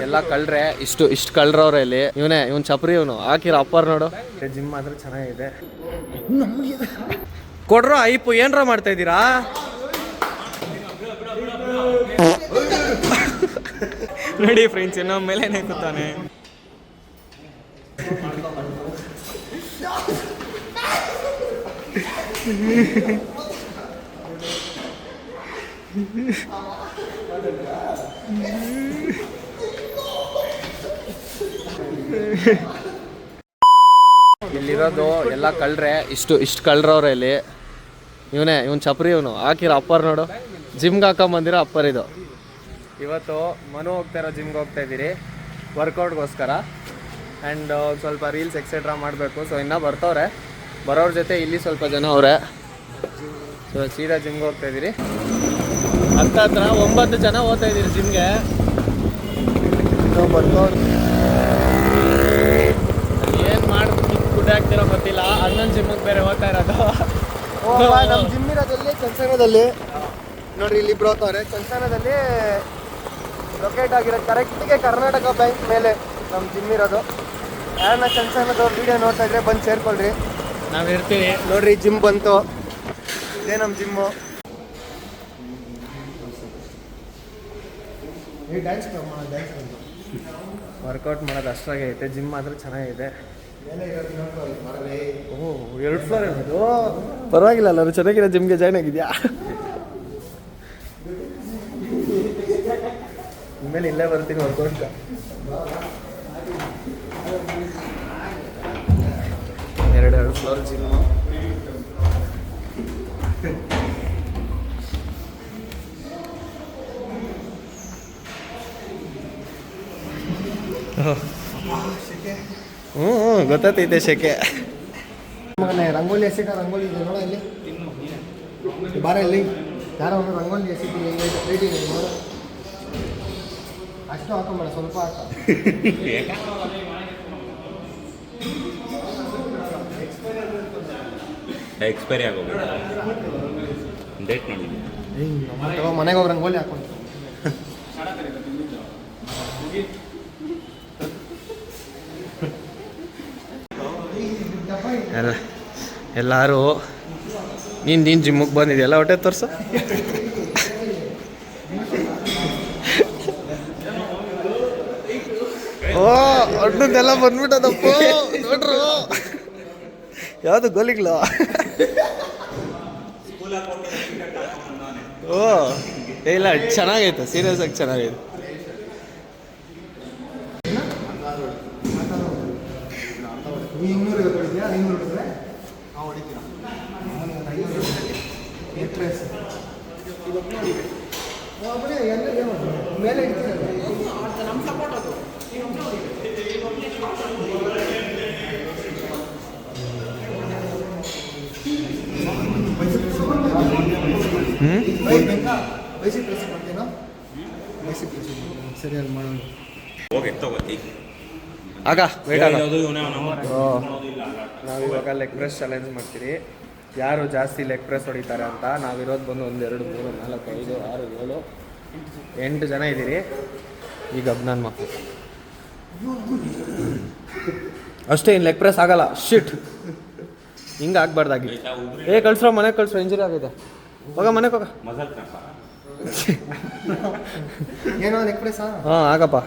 ಎಲ್ಲ ಕಳ್ರೆ ಇಷ್ಟು ಕಳ್ರವ್ರೆ ಇಲ್ಲಿ. ಇವನ್ ಚಪ್ರಿ ಇವನು ಹಾಕಿರೋ ಅಪ್ಪರ್ ನೋಡು. ಜಿಮ್ ಮಾತ್ರ ಚೆನ್ನಾಗಿದೆ. ಕೊಡ್ರೋ ಐಪು ಏನ್ರ ಮಾಡ್ತಾ ಇದ್ದೀರಾ? ನೋಡಿ ಫ್ರೆಂಡ್ಸ್, ಇನ್ನೊಮ್ಮೆ ಮೇಲೆ ಕೂತಾನೆ. ಇಲ್ಲಿರೋದು ಎಲ್ಲ ಕಳ್ರೆ ಇಷ್ಟು ಕಳ್ರವ್ರೆ ಇಲ್ಲಿ. ಇವನ್ ಚಪ್ರಿ ಇವನು ಹಾಕಿರೋ ಅಪ್ಪರ್ ನೋಡು. ಜಿಮ್ಗೆ ಹಾಕೊಂಬಂದಿರೋ ಅಪ್ಪರ್ ಇದು. ಇವತ್ತು ಮನು ಹೋಗ್ತಾಯಿರೋ ಜಿಮ್ಗೆ ಹೋಗ್ತಾ ಇದ್ದೀರಿ ವರ್ಕೌಟ್ಗೋಸ್ಕರ. ಆ್ಯಂಡ್ ಸ್ವಲ್ಪ ರೀಲ್ಸ್ ಎಕ್ಸೆಟ್ರಾ ಮಾಡಬೇಕು. ಸೊ ಇನ್ನೂ ಬರ್ತವ್ರೆ. ಬರೋರ ಜೊತೆ ಇಲ್ಲಿ ಸ್ವಲ್ಪ ಜನ ಅವರೇ. ಸೊ ಸೀದಾ ಜಿಮ್ಗೆ ಹೋಗ್ತಾ ಇದ್ದೀರಿ. ಹತ್ರ 9 ಜನ ಹೋಗ್ತಾ ಇದ್ದೀರಿ ಜಿಮ್ಗೆ. ಏನು ಮಾಡಿ ಫುಡ್ ಹಾಕ್ತಿರೋ ಗೊತ್ತಿಲ್ಲ. ಅಣ್ಣನ ಜಿಮ್ಗೆ ಬೇರೆ ಹೋಗ್ತಾ ಇರೋದು. ನಮ್ಮ ಜಿಮ್ ಇರೋದಲ್ಲಿ ಚಂಚನದಲ್ಲಿ ನೋಡ್ರಿ. ಇಲ್ಲಿ ಇಬ್ರು ಹೋಗ್ತವ್ರೆ. ಚಂಚನದಲ್ಲಿ ಲೊಕೇಟ್ ಆಗಿರೋದು ಕರೆಕ್ಟಿಗೆ ಕರ್ನಾಟಕ ಬ್ಯಾಂಕ್ ಮೇಲೆ ನಮ್ಮ ಜಿಮ್ ಇರೋದು. ಯಾರನ್ನ ಚಂಚನದವ್ರು ವೀಡಿಯೋ ನೋಡ್ತಾ ಇದ್ರೆ ಬಂದು ಸೇರ್ಕೊಳ್ರಿ, ನಾವು ಇರ್ತೀವಿ. ನೋಡ್ರಿ ಜಿಮ್ ಬಂತು. ಇದೇ ನಮ್ಮ ಜಿಮ್ಮು. ವರ್ಕೌಟ್ ಮಾಡೋದು ಅಷ್ಟಾಗೆ ಐತೆ. ಜಿಮ್ ಮಾತ್ರ ಚೆನ್ನಾಗಿದೆ. ಓಹ್ 2 ಫ್ಲೋರ್ ಇರೋದು ಪರವಾಗಿಲ್ಲ. ನಾನು ಚೆನ್ನಾಗಿರೋ ಜಿಮ್ಗೆ ಜಾಯ್ನ್ ಆಗಿದ್ಯಾ? ಇನ್ಮೇಲೆ ಇಲ್ಲೇ ಬರ್ತೀನಿ ವರ್ಕೌಟ್ಗೆ. 2 ಫ್ಲೋರ್ ಜಿಮ್ಮು. ಗೊತ್ತೈತೆ ಶೆಕೆ. ರಂಗೋಲಿ ಎಸಿಟ ರಂಗೋಲಿ ಇದೆ ನೋಡ ಇಲ್ಲಿ. ಬಾರ ಇಲ್ಲಿ ಯಾರೋ ಒಂದು ರಂಗೋಲಿ ಎಸಿಟಿ ರೇಟಿಂಗ್ ನೋಡು. ಅಷ್ಟು ಹಾಕೊಂಬೇಡ, ಸ್ವಲ್ಪ ಹಾಕ. ಎಕ್ಸ್ಪೈರಿ ಆಗೋಗ್ಬಿಟ್ಟು ಡೇಟ್ ನೋಡಿ. ಮನೆಗೆ ಹೋಗಿ ರಂಗೋಲಿ ಹಾಕೊಂಡು ಎಲ್ಲರೂ ನೀನು ಜಿಮ್ಮಿಗೆ ಬಂದಿದೆಯಲ್ಲ, ಹೊಟ್ಟೆ ತೋರ್ಸು. ಓ ಅಣ್ಣದೆಲ್ಲ ಬಂದ್ಬಿಟ್ಟದಪ್ಪ ನೋಡ್ರು. ಯಾವುದು ಗೋಲಿಗ್ಲ? ಓ ಇಲ್ಲ, ಚೆನ್ನಾಗೈತೆ. ಸೀರಿಯಸ್ ಆಗಿ ಚೆನ್ನಾಗೈತೆ. ಮೇಲೆ ಸರಿ ಅಲ್ಲಿ ಮಾಡೋಣ. ಆಗ ವೇಟ್ ಆಗ. ನಾವಿವಾಗ ಲೆಗ್ ಪ್ರೆಸ್ ಚಾಲೆಂಜ್ ಮಾಡ್ತೀರಿ. ಯಾರು ಜಾಸ್ತಿ ಲೆಗ್ ಪ್ರೆಸ್ ಹೊಡಿತಾರೆ ಅಂತ. ನಾವಿರೋದು ಬಂದು 1 2 3 4 5 6 7 8 ಜನ ಇದ್ದೀರಿ. ಈಗ ನನ್ನ ಮಕ್ಕಳು ಅಷ್ಟೇ. ಇನ್ನು ಲೆಗ್ ಪ್ರೆಸ್ ಆಗಲ್ಲ. ಶಿಟ್, ಹಿಂಗೆ ಆಗ್ಬಾರ್ದಾಗಿತ್ತು. ಕಳ್ಸ್ರೋ, ಮನೆಗೆ ಕಳ್ಸ್ರೋ, ಇಂಜುರಿ ಆಗಿದೆ. ಹೋಗ ಮನೆಗೆ ಹೋಗ. ಏನೋ ಲೆಗ್ ಪ್ರೆಸ್. ಹಾಂ ಆಗಪ್ಪ.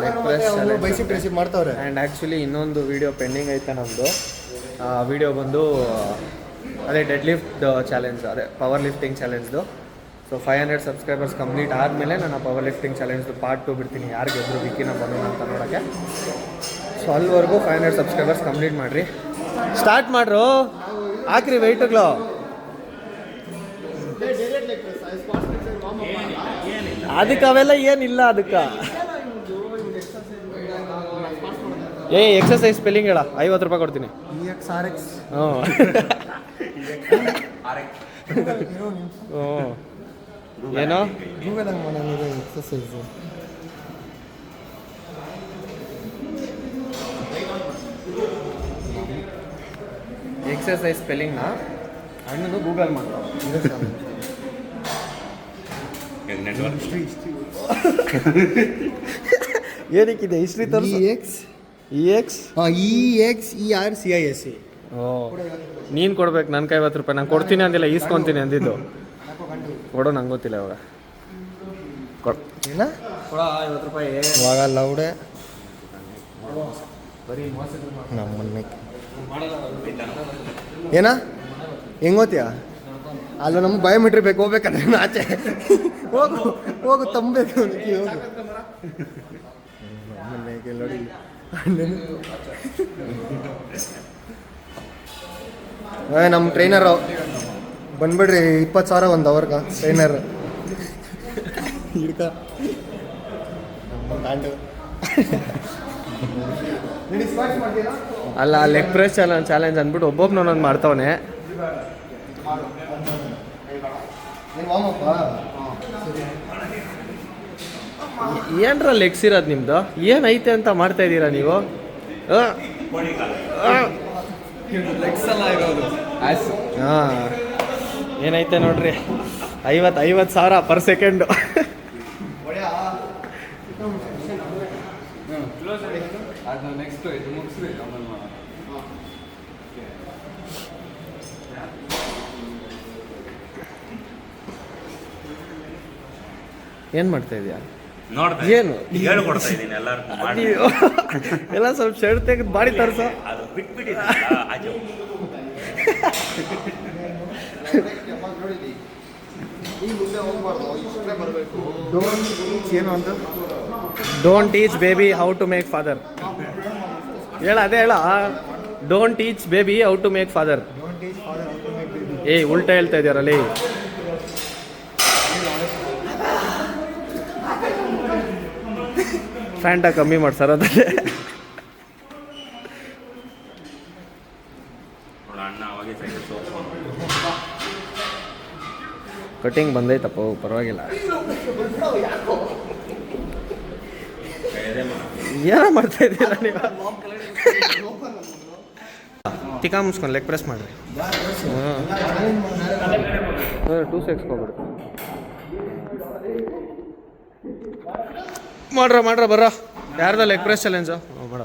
ಲೆಗ್ ಪ್ರೆಸ್ ಬೈಸಿಪ್ ಪ್ರೆಸಿಪ್ ಮಾಡ್ತಾವ್ರೆ. ಆ್ಯಂಡ್ ಆ್ಯಕ್ಚುಲಿ ಇನ್ನೊಂದು ವೀಡಿಯೋ ಪೆಂಡಿಂಗ್ ಐತೆ ನಮ್ಮದು. ವಿಡಿಯೋ ಬಂದು ಅದೇ ಡೆಡ್ ಲಿಫ್ಟ್ ಚಾಲೆಂಜ್, ಅದೇ ಪವರ್ ಲಿಫ್ಟಿಂಗ್ ಚಾಲೆಂಜ್ದು. ಸೊ 500 ಸಬ್ಸ್ಕ್ರೈಬರ್ಸ್ ಕಂಪ್ಲೀಟ್ ಆದಮೇಲೆ ನಾನು ಪವರ್ ಲಿಫ್ಟಿಂಗ್ ಚಾಲೆಂಜ್ದು ಪಾರ್ಟ್ 2 ಬಿಡ್ತೀನಿ. ಯಾರು ಗೆದ್ರು ವಿಕ್ಕಿನ ಬರೋಣ ಅಂತ ನೋಡೋಕ್ಕೆ. ಸೊ ಅಲ್ಲಿವರೆಗೂ 500 ಸಬ್ಸ್ಕ್ರೈಬರ್ಸ್ ಕಂಪ್ಲೀಟ್ ಮಾಡಿರಿ. ಸ್ಟಾರ್ಟ್ ಮಾಡ್ರು, ಹಾಕ್ರಿ ವೆಯ್ಟ್ಗಳು. ಅದಕ್ಕೆ ಅವೆಲ್ಲ ಏನಿಲ್ಲ. ಅದಕ್ಕೆ ಎಕ್ಸಸೈಸ್ ಸ್ಪೆಲ್ಲಿಂಗ್ ಹೇಳ. 50 ರೂಪಾಯಿ ಕೊಡ್ತೀನಿ. ಹ್ಞೂ ಏನೋ ಎಕ್ಸಸೈಸ್. ಎಕ್ಸಸೈಸ್ ಸ್ಪೆಲ್ಲಿಂಗ್ನ ಅಣ್ಣದು ಗೂಗಲ್ ಮಾಡಿ. ಏನಕ್ಕಿದೆ ಹಿಸ್ಟ್ರಿ ತೋರಿಸು. EX EXERCISE. ಓ ನೀನು ಕೊಡ್ಬೇಕು ನನಗೆ 50 ರೂಪಾಯಿ. ನಾನು ಕೊಡ್ತೀನಿ ಅಂದಿಲ್ಲ, ಈಸ್ಕೊತೀನಿ ಅಂದಿದ್ದು. ಕೊಡು, ನಂಗೆ ಗೊತ್ತಿಲ್ಲ ಇವಾಗ. ಏನ ಕೊಡ 50 ರೂಪಾಯಿ. ಇವಾಗ ಲೌಡೆ ನಮ್ಮನ್ನ ಏನ ಹೆಂಗ್ ಓದ್ತೀಯ? ಅಲ್ಲ ನಮ್ಗೆ ಬಯೋಮೆಟ್ರಿ ಬೇಕು, ಹೋಗ್ಬೇಕಂದ್ರೆ ಆಚೆ ಹೋಗು ಹೋಗು ತಂಬೇಕು ಹೋಗು. ನೋಡಿ ನಮ್ಮ ಟ್ರೈನರು ಬಂದ್ಬಿಡ್ರಿ, 20,000 ಒಂದು ಅವರ್ಗ ಟ್ರೈನರ್ ಹಿಡ್ಕ. ಅಲ್ಲ ಲೆಗ್ ಪ್ರೆಸ್ ಚಾಲೆಂಜ್ ಅಂದ್ಬಿಟ್ಟು ಒಬ್ಬೊಬ್ಬನ ಒಂದೊಂದು ಮಾಡ್ತಾವನೆ. ಏನ್ರ ಲೆಗ್ಸ್ ಇರೋದು ನಿಮ್ದು? ಏನೈತೆ ಅಂತ ಮಾಡ್ತಾ ಇದ್ದೀರಾ ನೀವು? ಹಾಂ ಏನೈತೆ ನೋಡ್ರಿ, 50,000 ಪರ್ ಸೆಕೆಂಡು. ಏನು ಮಾಡ್ತಾ ಇದೀಯಾ? ನೋಡ್ದೆ ಏನು ಹೇಳ್ಕೊಡ್ತಾ ಇದ್ದೀನಿ ಎಲ್ಲರಿಗೂ ಮಾಡಿ. ಎಲ್ಲ ಸ್ವಲ್ಪ ಶರ್ಟ್ ತೆಗೆದು ಬಾಡಿ ತರಿಸೋ. ಅದು ಬಿಟ್ಬಿಟ್ಟಿದೆ ಆಜು. ಏನು ಅಂತ don't teach baby how to make father. ಹೇಳ, ಅದೇ ಹೇಳ. Don't teach baby how to make father. ಏಯ್ ಉಲ್ಟಾ ಹೇಳ್ತಾ ಇದೆಯಾರಲ್ಲಿ. ಫ್ಯಾಂಟ ಕಮ್ಮಿ ಮಾಡಿ ಸರ್ ಅದಲ್ಲೇ. ಅಣ್ಣ ಅವಾಗೆ ಸೈಕಲ್ ಸೋಪ್ ಕಟಿಂಗ್ ಬಂದೈತಪ್ಪ, ಪರವಾಗಿಲ್ಲ. ಏನೋ ಮಾಡ್ತಾ ಇದ್ದೀರಾ ನೀವು? ಟಿಕಾ ಮುಸ್ಕೊಂಡು ಲೆಗ್ ಪ್ರೆಸ್ ಮಾಡಿರಿ. 2 ಸೆಕ್ಸ್ ಹೋಗ್ಬಿಡು. ಮಾಡ್ರ ಬರ್ರ. ಯಾರ್ದ ಲೆಗ್ ಪ್ರೆಸ್ ಚಾಲೆಂಜು? ಬೇಡ.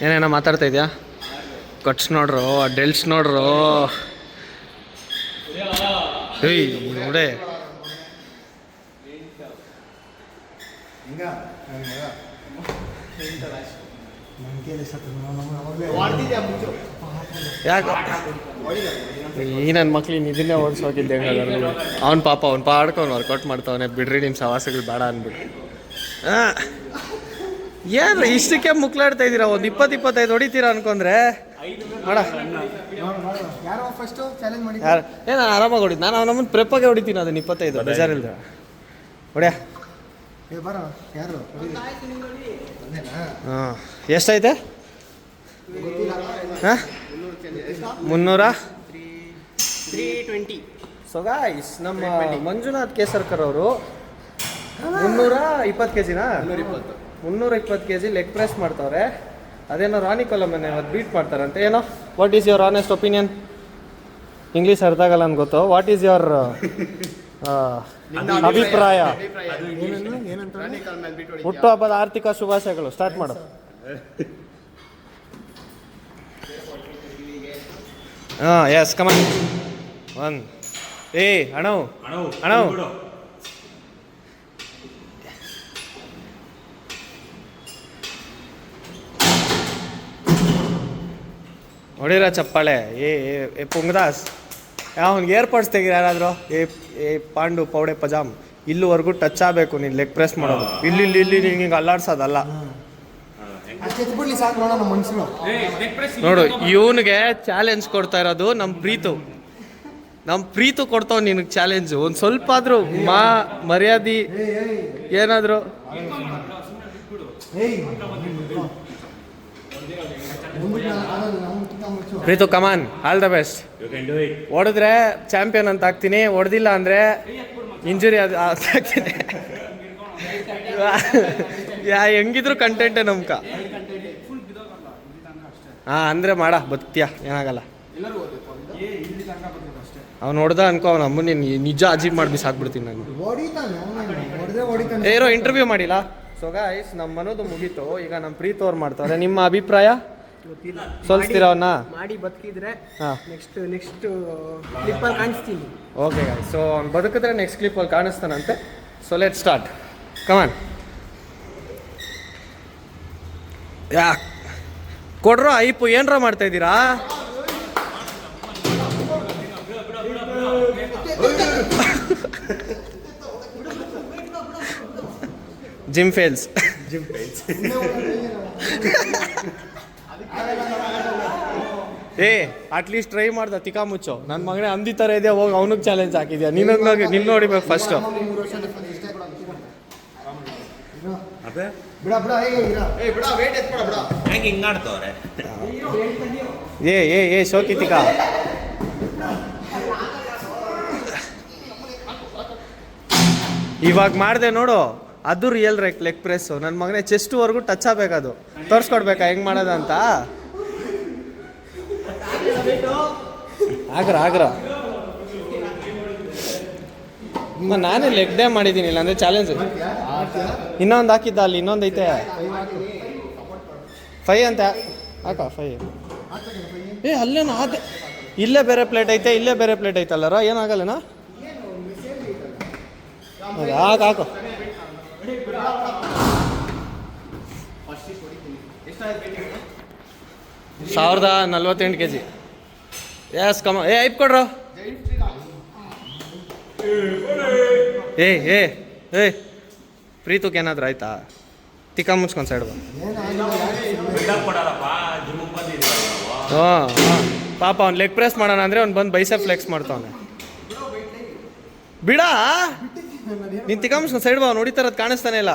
ಏನೇನೋ ಮಾತಾಡ್ತಾ ಇದೆಯಾ? ಕಟ್ಸ್ ನೋಡ್ರು, ಡೆಲ್ಸ್ ನೋಡ್ರು. ಏಯ್ ನೋಡೆ ಯಾಕೆ ಈ ನನ್ನ ಮಕ್ಳಿಗೆ ಇದನ್ನೇ ಓಡಿಸೋಕಿದ್ದೆ. ಅವ್ನು ಪಾಪ ಅವ್ನು ಪಾಡ್ಕೊಂಡು ವರ್ಕೌಟ್ ಮಾಡ್ತಾವನೆ. ಬಿಡ್ರಿ ನಿಮ್ಮ ಸವಾಸಗಳು ಬೇಡ ಅಂದ್ಬಿಟ್ಟು. ಏನು ಇಷ್ಟಕ್ಕೆ ಮುಕ್ಲಾಡ್ತಾ ಇದ್ದೀರಾ? ಒಂದು 20-25 ಹೊಡಿತೀರಾ ಅನ್ಕೊಂಡ್ರೆ ಮಾಡ. ಯಾರು ಏನು ಆರಾಮಾಗಿ ಹೊಡಿತು? ನಾನು ನಮ್ಮನ್ನು ಪ್ರೆಪ್ಪಾಗೆ ಹೊಡಿತೀನಿ. ಅದನ್ನು 25 ಬೇಜಾರಿಲ್ದ ಹೊಡ್ಯಾ. ಹಾಂ ಎಷ್ಟೈತೆ? ಹಾಂ 300. ಸೊ ಗಾಯ್ಸ್, ನಮ್ಮ ಮಂಜುನಾಥ್ ಕೇಸರ್ಕರ್ ಅವರು 320 kg 320 kg ಲೆಗ್ ಪ್ರೆಸ್ ಮಾಡ್ತಾವ್ರೆ. ಅದೇನೋ ರಾಣಿ ಕೊಲಮನೆ ಅದು ಬೀಟ್ ಮಾಡ್ತಾರಂತೆ. ಏನೋ what is your honest opinion? English ಅರ್ಥ ಆಗಲ್ಲ ಅಂತ ಗೊತ್ತು. ವಾಟ್ ಈಸ್ ಯುವರ್ ಅಭಿಪ್ರಾಯ? ಹುಟ್ಟುಹಬ್ಬದ ಆರ್ಥಿಕ ಶುಭಾಶಯಗಳು. ಸ್ಟಾರ್ಟ್ ಮಾಡು. ಹಾಂ ಎಸ್ ಕಮಾನ್. 1 ಅಣವು ಹೊಡಿರ ಚಪ್ಪಾಳೆ. ಏ ಪುಂಗದಾಸ್, ಅವ್ನಿಗೆ ಏರ್ಪಾಡ್ಸ್ ತೆಗೀರಿ ಯಾರಾದರೂ. ಏ ಪಾಂಡು ಪೌಡೆ ಪಜಾಮ್, ಇಲ್ಲಿವರೆಗೂ ಟಚ್ ಆಗಬೇಕು ನೀನು ಲೆಗ್ ಪ್ರೆಸ್ ಮಾಡೋದು. ಇಲ್ಲಿ ಹಿಂಗೆ ಅಲ್ಲಾಡ್ಸೋದಲ್ಲ. ನೋಡು, ಇವನಿಗೆ ಚಾಲೆಂಜ್ ಕೊಡ್ತಾ ಇರೋದು ನಮ್ಮ ಪ್ರೀತು ಕೊಡ್ತಾವ್ ನಿನಗೆ ಚಾಲೆಂಜು. ಒಂದು ಸ್ವಲ್ಪ ಆದರೂ ಮರ್ಯಾದೆ ಏನಾದರೂ. ಪ್ರೀತು ಕಮಾನ್, ಆಲ್ ದ ಬೆಸ್ಟ್. ಹೊಡೆದ್ರೆ ಚಾಂಪಿಯನ್ ಅಂತ ಆಗ್ತೀನಿ, ಹೊಡೆದಿಲ್ಲ ಅಂದರೆ ಇಂಜುರಿ ಆಗ್ತೀನಿ. ಹೆಂಗಿದ್ರು ಕಂಟೆಂಟೇ ನಮ್ಕ. ಹಾಂ ಅಂದರೆ ಮಾಡ ಬತ್ತೀಯ, ಏನಾಗಲ್ಲ. ಅವ್ನು ಹೊಡ್ದ ಅನ್ಕೋ ಅವ್ನ ಅಮ್ಮನ ನಿಜ ಅಜೀಬ್ ಮಾಡಿ ಸಾಕ್ಬಿಡ್ತೀನಿ ನಾನು. ಹೊಡಿತಾನೆ ಏನೋ ಇಂಟರ್ವ್ಯೂ ಮಾಡಿಲ್ಲ. ಸೊ ಗಾಯ್ಸ್ ನಮ್ಮ ಮನೋದು ಮುಗೀತು. ಈಗ ನಮ್ಮ ಪ್ರೀತ್ ಅವ್ರು ಮಾಡ್ತಾರೆ. ನಿಮ್ಮ ಅಭಿಪ್ರಾಯ ಸೋಲ್ಸ್ತೀರಾ ಅವನ್ನ? ಮಾಡಿ ಬದುಕಿದ್ರೆ ಹಾಂ ನೆಕ್ಸ್ಟ್ ಕ್ಲಿಪ್ಪಲ್ಲಿ ಕಾಣಿಸ್ತೀನಿ. ಓಕೆ ಗಾಯ್ಸ್, ಸೊ ಅವ್ನು ಬದುಕಿದ್ರೆ ನೆಕ್ಸ್ಟ್ ಕ್ಲಿಪ್ಪಲ್ಲಿ ಕಾಣಿಸ್ತಾನಂತೆ. ಸೊ ಲೆಟ್ ಸ್ಟಾರ್ಟ್, ಕಮಾನ್. ಯಾ ಕೊಡ್ರೋ ಐಪು, ಏನ್ರ ಮಾಡ್ತಾ ಇದ್ದೀರಾ? Gym fails. ಏ ಅಟ್ಲೀಸ್ಟ್ ಟ್ರೈ ಮಾಡ್ದ ತಿಕಾ ಮುಚ್ಚು. ನನ್ನ ಮಗನೇ ಅಂದಿ ಥರ ಇದೆಯಾ, ಹೋಗಿ ಅವನಿಗೆ ಚಾಲೆಂಜ್ ಹಾಕಿದ್ಯಾ. ನಿನ್ನ ನೋಡಿಬೇಕು ಫಸ್ಟು. ಅದೇ ಬಿಡ ಬಿಡ ಬಿಡ ವೇಟ್ ಎತ್ಬೇಡ ಬಿಡ. ಹೆಂಗೆ ಹಿಂಗಾಡ್ತವ್ರೆ? ಏ ಶೋಕಿ ತಿಕಾ. ಇವಾಗ ಮಾಡಿದೆ ನೋಡು, ಅದು ರಿಯಲ್ ಲೆಗ್ ಪ್ರೆಸ್ಸು. ನನ್ನ ಮಗನೇ ಚೆಸ್ಟ್ವರೆಗೂ ಟಚ್ ಆಗಬೇಕದು. ತೋರಿಸ್ಕೊಡ್ಬೇಕಾ ಹೆಂಗೆ ಮಾಡೋದಂತ? ಆಗ್ರ ನಾನೇ ಲೆಗ್ ಡೇ ಮಾಡಿದ್ದೀನಿ, ಇಲ್ಲ ಅಂದರೆ ಚಾಲೆಂಜ್. ಇನ್ನೊಂದು ಹಾಕಿದ್ದ ಅಲ್ಲಿ, ಇನ್ನೊಂದು ಐತೆ 5 ಅಂತ ಹಾಕ 5. ಅಲ್ಲೇನೋ ಅದೇ, ಇಲ್ಲೇ ಬೇರೆ ಪ್ಲೇಟ್ ಐತೆ, ಇಲ್ಲೇ ಬೇರೆ ಪ್ಲೇಟ್ ಐತಲ್ಲರ, ಏನಾಗಲ್ಲನಾ? ಹಾಕು 1048 kg. ಎಸ್ ಕಮ. ಐಪ್ ಕೊಡ್ರು. ಏ ಪ್ರೀತಕ್ಕೆ ಏನಾದ್ರು ಆಯ್ತಾ? ತಿಕ್ಕ ಮುಚ್ಕೊಂಡು ಸೈಡ್ ಬಾ. ಕೊಡಲ್ಲಪ್ಪ, ಜಿಮ್ಗೆ ಬಂದಿದ್ದೀವಿ ಹಾಂ ಪಾಪ ಅವ್ನು ಲೆಗ್ ಪ್ರೆಸ್ ಮಾಡೋಣ ಅಂದರೆ ಅವ್ನು ಬಂದು ಬೈಸೆಪ್ ಫ್ಲೆಕ್ಸ್ ಮಾಡ್ತಾವನೆ. ಬಿಡ ನೀನು ತಿಕ್ಕ ಮುಚ್ಕೊಂಡು ಸೈಡ್ ಬಾ. ಅವ್ನು ಹೊಡಿತಾರದು ಕಾಣಿಸ್ತಾನೆ ಇಲ್ಲ.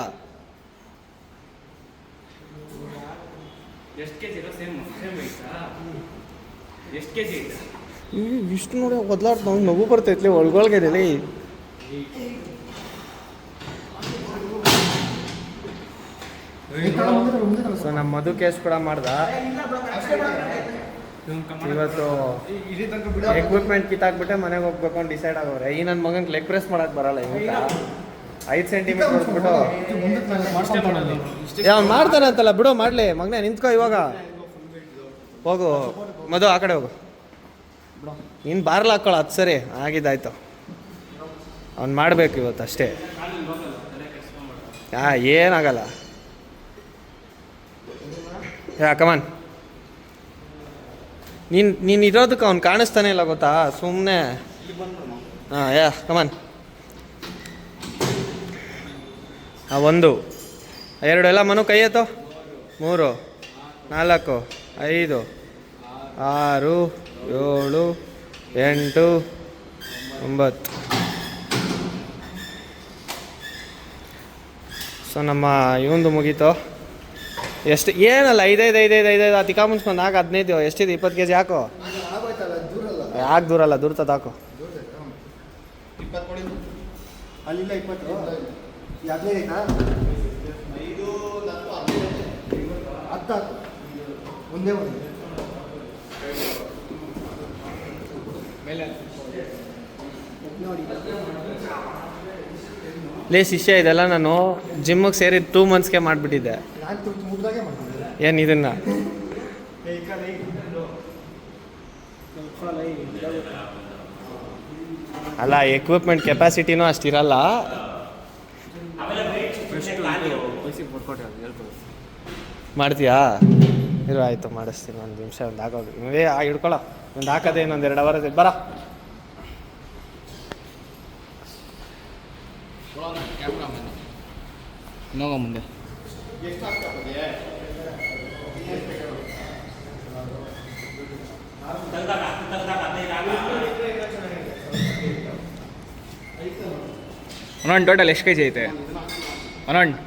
ಇಷ್ಟು ನೋಡಿ ಒದ್ಲಾಡ್ತು. ಅವ್ನು ನಗು ಬರ್ತೈತ್ಲಿ ಒಳಗೊಳಗೆದಲ್ಲಿ. ಸೊ ನಮ್ಮ ಮಧು ಕೇಸ್ ಕೂಡ ಮಾಡ್ದ. ಇವತ್ತು ಎಕ್ವಿಪ್ಮೆಂಟ್ ಕಿತ್ತಾಕ್ಬಿಟ್ಟೆ ಮನೆಗೆ ಹೋಗ್ಬೇಕು ಅಂತ ಡಿಸೈಡ್ ಆಗೋರೆ. ಈ ನನ್ನ ಮಗನಿಗೆ ಲೆಗ್ ಪ್ರೆಸ್ ಮಾಡಕ್ಕೆ ಬರಲ್ಲ. ಈಗ 5 ಸೆಂಟಿಮೀಟರ್ ಹೊಡ್ಬಿಟ್ಟು ಅವ್ನು ಮಾಡ್ತಾನೆ ಅಂತಲ್ಲ, ಬಿಡೋ ಮಾಡಲಿ ಮಗನೇ. ನಿಂತ್ಕೋ ಇವಾಗ. ಹೋಗು ಮಧು, ಆ ಕಡೆ ಹೋಗು. ನೀನು ಬಾರ್ಲ ಹಾಕ್ಕೊಳ್ಳೋ, ಅದು ಸರಿ ಆಗಿದ್ದಾಯ್ತು. ಅವ್ನು ಮಾಡಬೇಕು ಇವತ್ತು ಅಷ್ಟೇ. ಏನಾಗಲ್ಲ. ಕಮಾನ್. ನೀನು ಇರೋದಕ್ಕೆ ಅವ್ನು ಕಾಣಿಸ್ತಾನೆ ಇಲ್ಲ ಗೊತ್ತಾ, ಸುಮ್ಮನೆ. ಕಮಾನ್. 1 2 ಎಲ್ಲ ಮನು ಕೈ ಎತ್ತೋ. 3 4 5 6 7 8 9. ಸೊ ನಮ್ಮ ಇವಂದು ಮುಗೀತು. ಎಷ್ಟು ಏನಲ್ಲ 5 ತಿಕ್ಕಾ ಮುಂಚ್ಕೊಂಡು ಹಾಕು. 15 ಎಷ್ಟಿದೆ? 20 kg ಹಾಕು. ಯಾಕೆ ದೂರಲ್ಲ, ದೂರ್ತದ ಹಾಕು. 20 ಅಲ್ಲಿಂದ 20 15 ಆಯ್ತಾ? 5 10 ಹಾಕು. ಒಂದೇ ಒಂದು ಲೇ ಶಿಷ್ಯ, ಇದೆಲ್ಲ ನಾನು ಜಿಮ್ಮಿಗೆ ಸೇರಿ 2 monthsಗೆ ಮಾಡಿಬಿಟ್ಟಿದ್ದೆ. ಏನು ಇದನ್ನ? ಅಲ್ಲ, ಎಕ್ವಿಪ್ಮೆಂಟ್ ಕೆಪಾಸಿಟಿನೂ ಅಷ್ಟಿರಲ್ಲ. ಮಾಡ್ತೀಯಾ? ಇರು ಆಯಿತು, ಮಾಡಿಸ್ತೀನಿ. 1 ನಿಮಿಷ. ಒಂದು ಹಾಕೋದು ಹಿಡ್ಕೊಳ್ಳೋ. ಒಂದು ಹಾಕೋದೇ ಇನ್ನೊಂದು 2 ಅವರ್ ಬರ. ನೋಗ ಮುಂದೆ ಅನಂಟ್ ಟೋಟಲ್ ಎಷ್ಟು ಕೆಜಿ ಐತೆ ಅನಂಟ್?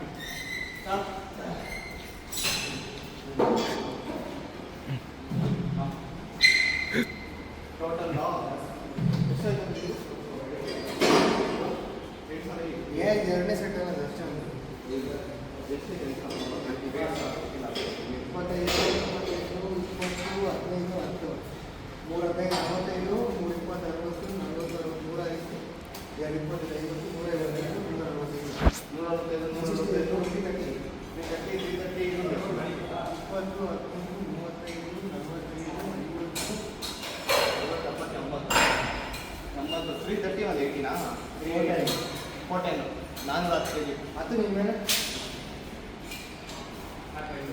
ಎರಡನೇ ಸೆಟ್ 315 45 320 60 40 60 105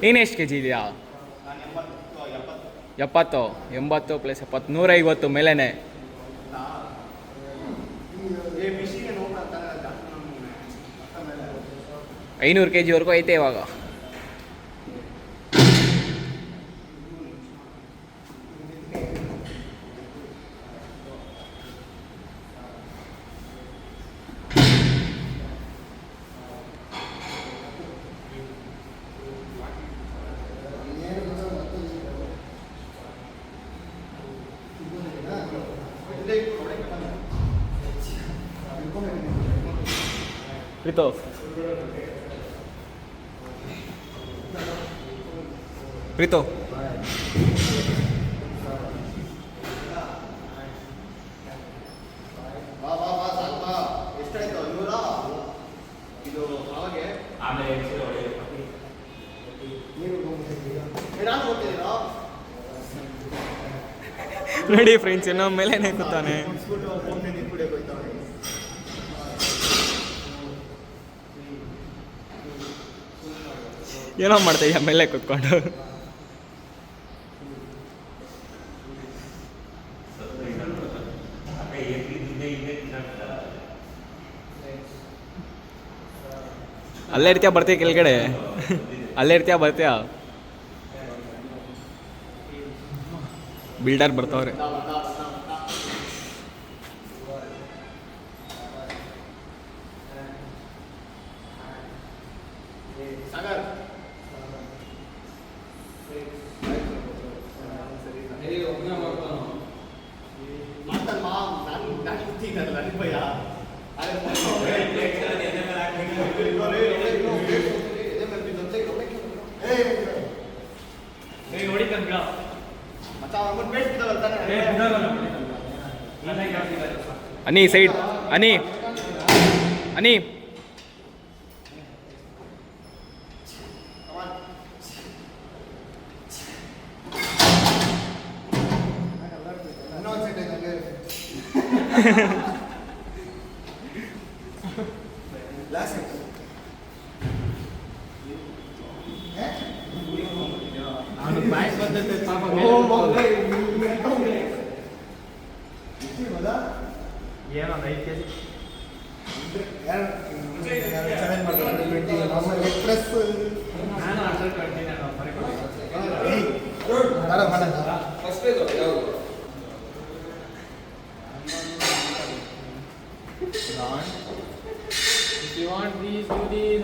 ನೀನು ಎಷ್ಟು ಕೆ ಜಿ ಇದೆಯಾ? 70, 80 + 70, 150 ಮೇಲೇನೆ. 500 kg ವರೆಗೂ ಐತೆ ಇವಾಗ. ಪ್ರೀತು ಪ್ರೀತು ಆಮೇಲೆ ನೋಡಿ ಫ್ರೆಂಡ್ಸ್, ಇನ್ನೂ ಮೇಲೇನೆ ಕೂತಾನೆ. ಏನೋ ಮಾಡ್ತಾ ಇದೆಯಾ ಮೇಲೆ ಕೂತ್ಕೊಂಡು? ಅಲ್ಲೇ ಇರ್ತೀಯ ಬರ್ತೀಯ ಕೆಳಗಡೆ? ಅಲ್ಲೇ ಇರ್ತೀಯ ಬರ್ತೀಯ? ಬಿಲ್ಡರ್ ಬರ್ತಾವ್ರೆ. ಅನಿ ಸೈಡ್, ಅನಿ ಅನಿ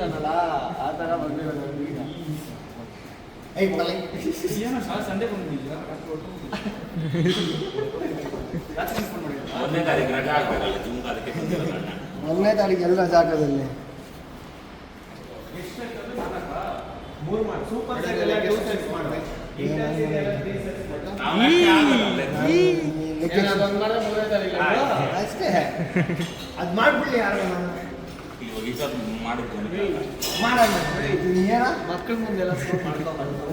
ಅನ್ನಲ್ಲ ಆ ಥರ ಬಂದಿರೋದು. ಒಂದನೇ ತಾರೀಕು ರಜೆ ಆಗ್ಬೇಕಲ್ಲ ಜಿಮ್ಗೆ, ಅದಕ್ಕೆ ಬಂದಿರೋದು ಅಣ್ಣ. 1ನೇ ತಾರೀಕು ಎಲ್ಲ ಜಾಗದಲ್ಲಿ ಅಷ್ಟೇ. ಅದು ಮಾಡ್ಬಿಡ್ಲಿ ಯಾರು ಇವಾಗ ಈಗ ಮಾಡಿದ್ದು ಮಾಡೋಣ. ಏನ ಮಕ್ಕಳ ಮುಂದೆಲ್ಲ ಮಾಡ್ಕೊಂಡು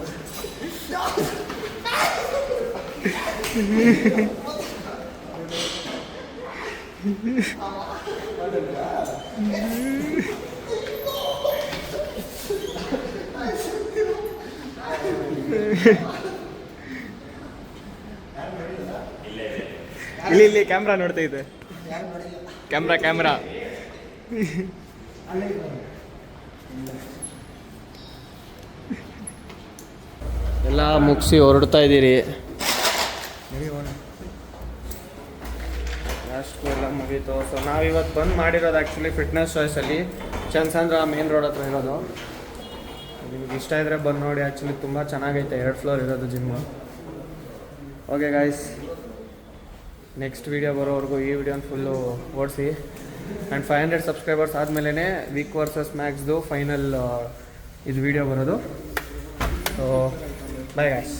ಇಲ್ಲಿ ಕ್ಯಾಮ್ರಾ ನೋಡ್ತೈತೆ. ಕ್ಯಾಮ್ರಾ ಎಲ್ಲ ಮುಗಿಸಿ ಹೊರಡ್ತಾ ಇದ್ದೀರಿ. ಲಾಸ್ಟು ಎಲ್ಲ ಮುಗೀತು. ಸೊ ನಾವಿವತ್ತು ಬಂದು ಮಾಡಿರೋದು actually fitness ಚಾಯ್ಸಲ್ಲಿ Chandsandra main road ಹತ್ರ ಇರೋದು. ನಿಮ್ಗೆ ಇಷ್ಟ ಇದ್ದರೆ ಬಂದು ನೋಡಿ. ಆ್ಯಕ್ಚುಲಿ ತುಂಬ ಚೆನ್ನಾಗೈತೆ, 2 ಫ್ಲೋರ್ ಇರೋದು gym. Okay guys, next video ಬರೋವರೆಗೂ ಈ ವಿಡಿಯೋನ ಫುಲ್ಲು ಓಡಿಸಿ. ಆ್ಯಂಡ್ 500 ಸಬ್ಸ್ಕ್ರೈಬರ್ಸ್ ಆದಮೇಲೆ ವೀಕ್ ವರ್ಸಸ್ ಮ್ಯಾಕ್ಸ್ದು ಫೈನಲ್ ಇದು ವಿಡಿಯೋ ಬರೋದು. So bye guys.